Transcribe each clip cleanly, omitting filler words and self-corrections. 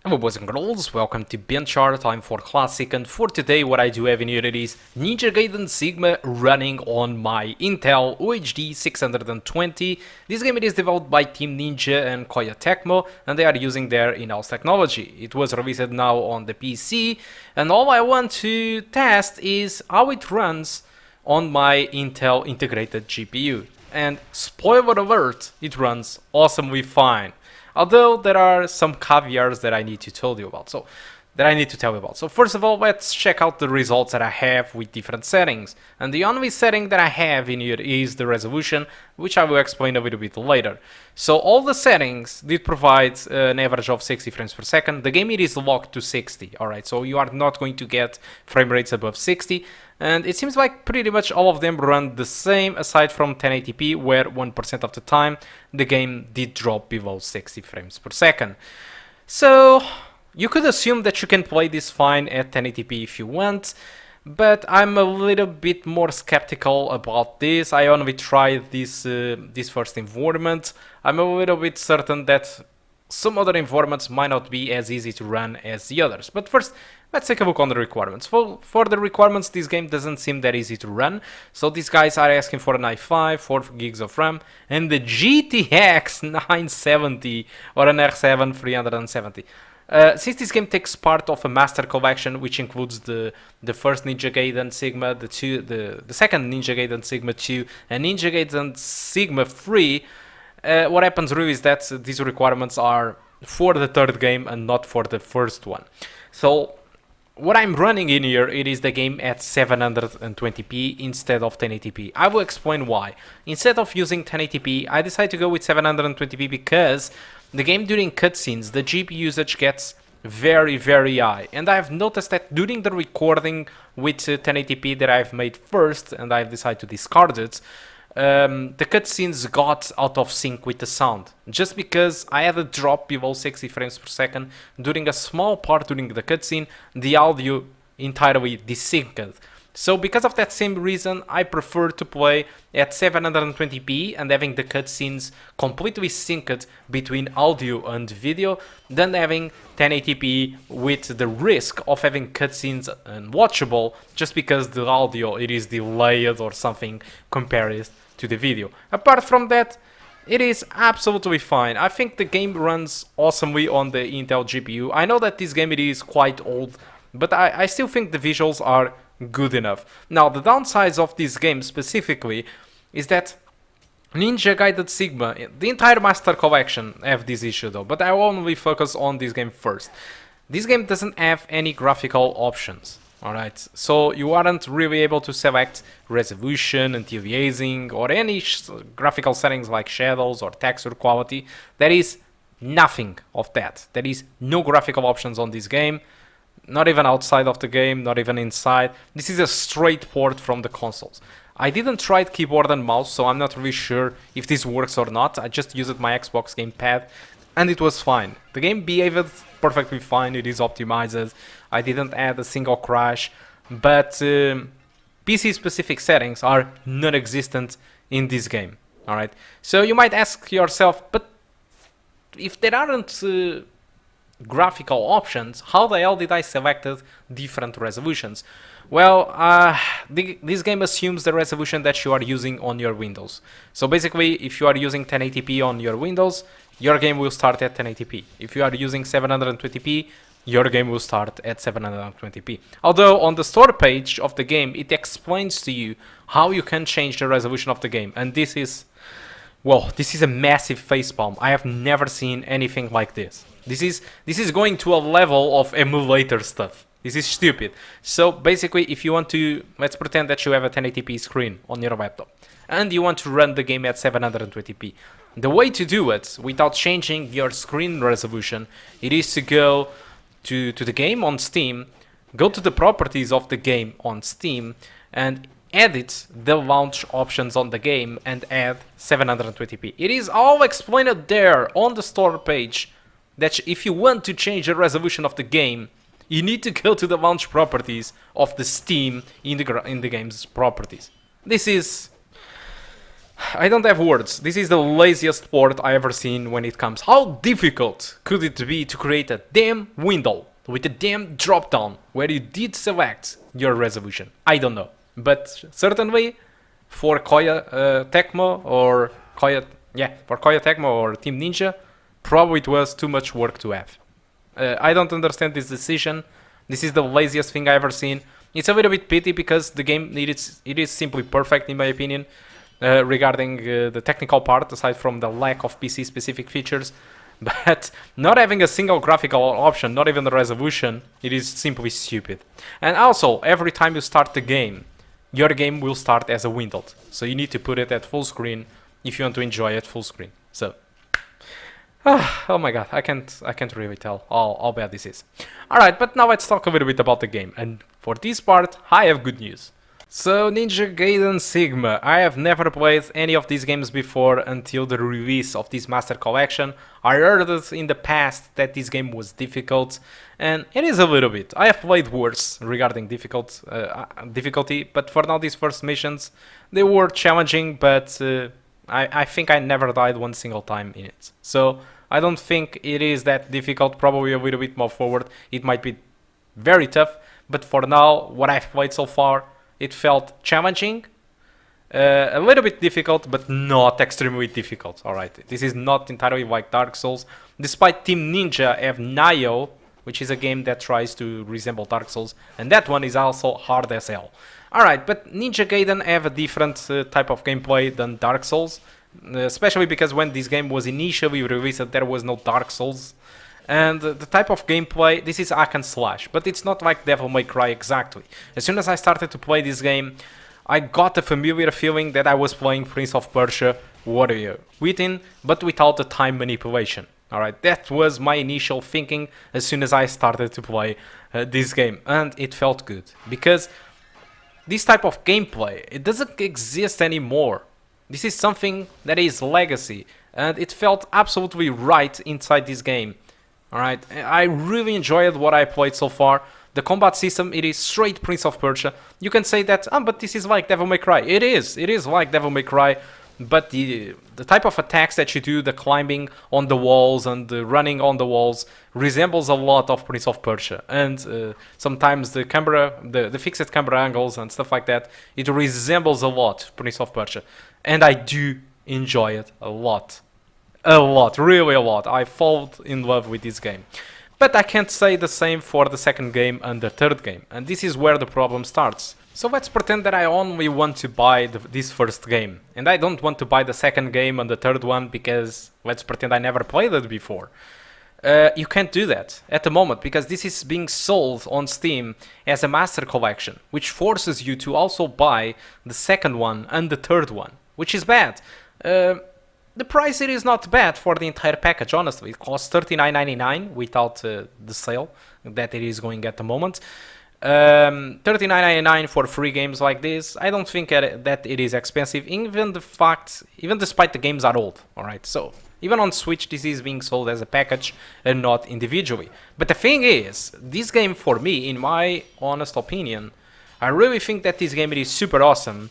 Hello boys and girls, welcome to BenchART. I'm for Classic, and for today what I do have in here is Ninja Gaiden Sigma running on my Intel UHD 620. This game is developed by Team Ninja and Koya Tecmo, and they are using their in-house technology. It was released now on the PC, and all I want to test is how it runs on my Intel integrated GPU. And spoiler alert, it runs awesomely fine. Although there are some caveats that I need to tell you about. So first of all, let's check out the results that I have with different settings. And the only setting that I have in here is the resolution, which I will explain a little bit later. So all the settings did provide an average of 60 frames per second. The game it is locked to 60, alright, so you are not going to get frame rates above 60. And it seems like pretty much all of them run the same, aside from 1080p, where 1% of the time the game did drop below 60 frames per second. So you could assume that you can play this fine at 1080p if you want, but I'm a little bit more skeptical about this. I only tried this first environment. I'm a little bit certain that some other environments might not be as easy to run as the others. But first, let's take a look on the requirements. For the requirements, this game doesn't seem that easy to run. So these guys are asking for an i5, 4 gigs of RAM, and the GTX 970 or an R7 370. Since this game takes part of a master collection, which includes the first Ninja Gaiden Sigma, the second Ninja Gaiden Sigma 2, and Ninja Gaiden Sigma 3, what happens really is that these requirements are for the third game and not for the first one. So what I'm running in here, it is the game at 720p instead of 1080p. I will explain why. Instead of using 1080p, I decided to go with 720p because the game during cutscenes, the GPU usage gets very high. And I've noticed that during the recording with 1080p that I've made first, and I've decided to discard it, the cutscenes got out of sync with the sound, just because I had a drop below 60 frames per second during a small part during the cutscene. The audio entirely desynced. So because of that same reason, I prefer to play at 720p and having the cutscenes completely synced between audio and video than having 1080p with the risk of having cutscenes unwatchable just because the audio it is delayed or something compared to the video. Apart from that, it is absolutely fine. I think the game runs awesomely on the Intel GPU. I know that this game it is quite old, but I still think the visuals are good enough. Now, the downsides of this game specifically is that Ninja Gaiden Sigma, the entire Master Collection have this issue though, but I will only focus on this game first. This game doesn't have any graphical options. Alright, so you aren't really able to select resolution, anti-aliasing, or any graphical settings like shadows or texture quality. There is nothing of that. There is no graphical options on this game, not even outside of the game, not even inside. This is a straight port from the consoles. I didn't try keyboard and mouse, so I'm not really sure if this works or not. I just used my Xbox gamepad, and it was fine. The game behaved perfectly fine, it is optimized. I didn't add a single crash, but PC specific settings are non-existent in this game. Alright, so you might ask yourself, but if there aren't graphical options, how the hell did I select different resolutions? Well, this game assumes the resolution that you are using on your Windows. So basically, if you are using 1080p on your Windows, your game will start at 1080p. If you are using 720p, your game will start at 720p. Although on the store page of the game, it explains to you how you can change the resolution of the game. And this is, well, this is a massive facepalm. I have never seen anything like this. This is going to a level of emulator stuff. This is stupid. So basically, if you want to, let's pretend that you have a 1080p screen on your laptop and you want to run the game at 720p. The way to do it without changing your screen resolution, it is to go to the game on Steam, go to the properties of the game on Steam and edit the launch options on the game and add 720p. It is all explained there on the store page that if you want to change the resolution of the game, you need to go to the launch properties of the Steam in the game's properties. This is I don't have words. This is the laziest port I ever seen when it comes. How difficult could it be to create a damn window with a damn drop down where you did select your resolution? I don't know. But certainly for Koya Tecmo or Koya Tecmo or Team Ninja, probably it was too much work to have. I don't understand this decision. This is the laziest thing I ever seen. It's a little bit pity because the game it is simply perfect in my opinion. Regarding the technical part, aside from the lack of PC specific features, but not having a single graphical option, not even the resolution, it is simply stupid. And also, every time you start the game, your game will start as a windowed, so you need to put it at full screen if you want to enjoy it full screen. So oh my god, I can't really tell how bad this is. Alright, but now let's talk a little bit about the game, and for this part I have good news. So, Ninja Gaiden Sigma. I have never played any of these games before until the release of this Master Collection. I heard it in the past that this game was difficult, and it is a little bit. I have played worse regarding difficulty, but for now these first missions, they were challenging, but I think I never died one single time in it. So, I don't think it is that difficult, probably a little bit more forward. It might be very tough, but for now, what I've played so far, it felt challenging, a little bit difficult, but not extremely difficult. Alright, this is not entirely like Dark Souls. Despite Team Ninja have Nioh, which is a game that tries to resemble Dark Souls, and that one is also hard as hell. Alright, but Ninja Gaiden have a different type of gameplay than Dark Souls, especially because when this game was initially released, there was no Dark Souls. And the type of gameplay, this is hack and slash, but it's not like Devil May Cry exactly. As soon as I started to play this game, I got a familiar feeling that I was playing Prince of Persia Warrior Within, but without the time manipulation. Alright, that was my initial thinking as soon as I started to play this game, and it felt good. Because this type of gameplay, it doesn't exist anymore. This is something that is legacy, and it felt absolutely right inside this game. Alright, I really enjoyed what I played so far. The combat system, it is straight Prince of Persia. You can say that, but this is like Devil May Cry. It is like Devil May Cry, but the type of attacks that you do, the climbing on the walls and the running on the walls, resembles a lot of Prince of Persia. And sometimes the camera, the fixed camera angles and stuff like that, it resembles a lot Prince of Persia. And I do enjoy it a lot. A lot, really a lot. I fall in love with this game. But I can't say the same for the second game and the third game. And this is where the problem starts. So let's pretend that I only want to buy this first game. And I don't want to buy the second game and the third one because let's pretend I never played it before. You can't do that at the moment because this is being sold on Steam as a Master Collection, which forces you to also buy the second one and the third one, which is bad. The price it is not bad for the entire package, honestly. It costs $39.99 without the sale that it is going at the moment. $39.99 for free games like this, I don't think that it is expensive, even despite the games are old, alright? So, even on Switch this is being sold as a package and not individually. But the thing is, this game for me, in my honest opinion, I really think that this game is super awesome.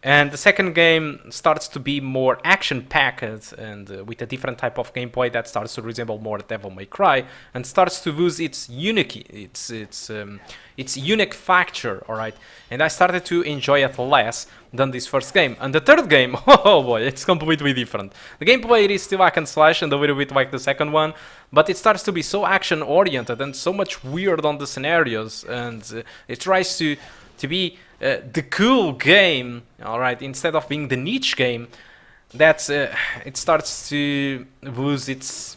And the second game starts to be more action-packed and with a different type of gameplay that starts to resemble more Devil May Cry and starts to lose its unique factor, alright? And I started to enjoy it less than this first game. And the third game, oh boy, it's completely different. The gameplay is still hack and slash and a little bit like the second one, but it starts to be so action-oriented and so much weird on the scenarios, and it tries to be the cool game, alright, instead of being the niche game, that it starts to lose its,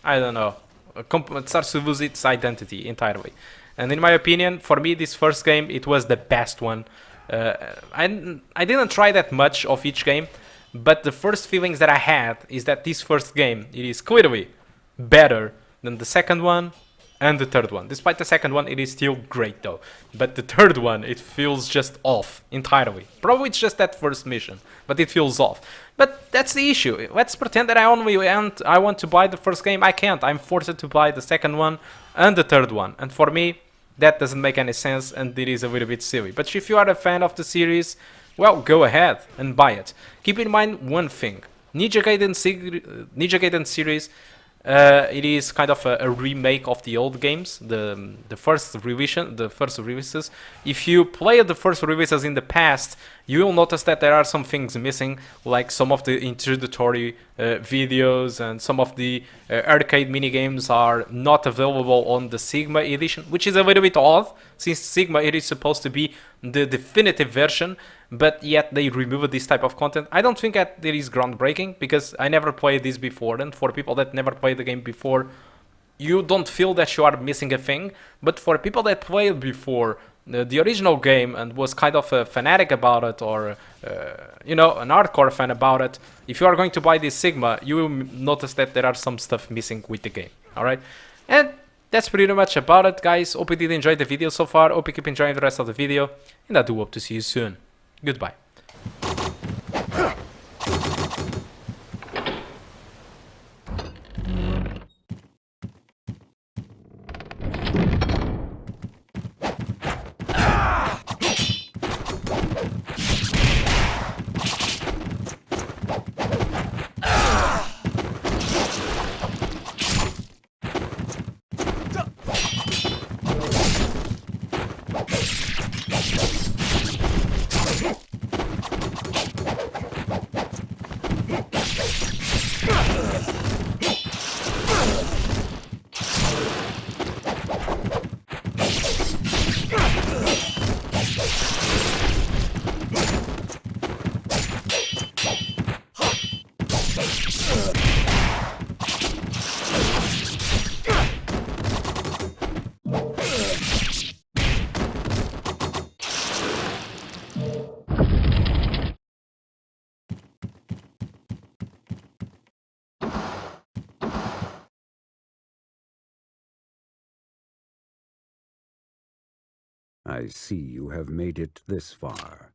I don't know, it starts to lose its identity entirely. And in my opinion, for me, this first game, it was the best one. I didn't try that much of each game, but the first feelings that I had is that this first game, it is clearly better than the second one and the third one. Despite the second one, it is still great though. But the third one, it feels just off entirely. Probably it's just that first mission, but it feels off. But that's the issue. Let's pretend that I want to buy the first game. I can't. I'm forced to buy the second one and the third one. And for me, that doesn't make any sense and it is a little bit silly. But if you are a fan of the series, well, go ahead and buy it. Keep in mind one thing: Ninja Gaiden series. It is kind of a remake of the old games, the first revision, the first releases. If you play the first releases in the past, you will notice that there are some things missing, like some of the introductory videos and some of the arcade mini games are not available on the Sigma edition, which is a little bit odd, since Sigma it is supposed to be the definitive version, but yet they remove this type of content. I don't think that it is groundbreaking because I never played this before, and for people that never played the game before, you don't feel that you are missing a thing. But for people that played before the original game and was kind of a fanatic about it, or an hardcore fan about it, if you are going to buy this Sigma, you will notice that there are some stuff missing with the game. All right, and that's pretty much about it, guys. Hope you did enjoy the video so far. Hope you keep enjoying the rest of the video, and I do hope to see you soon. Goodbye. I see you have made it this far.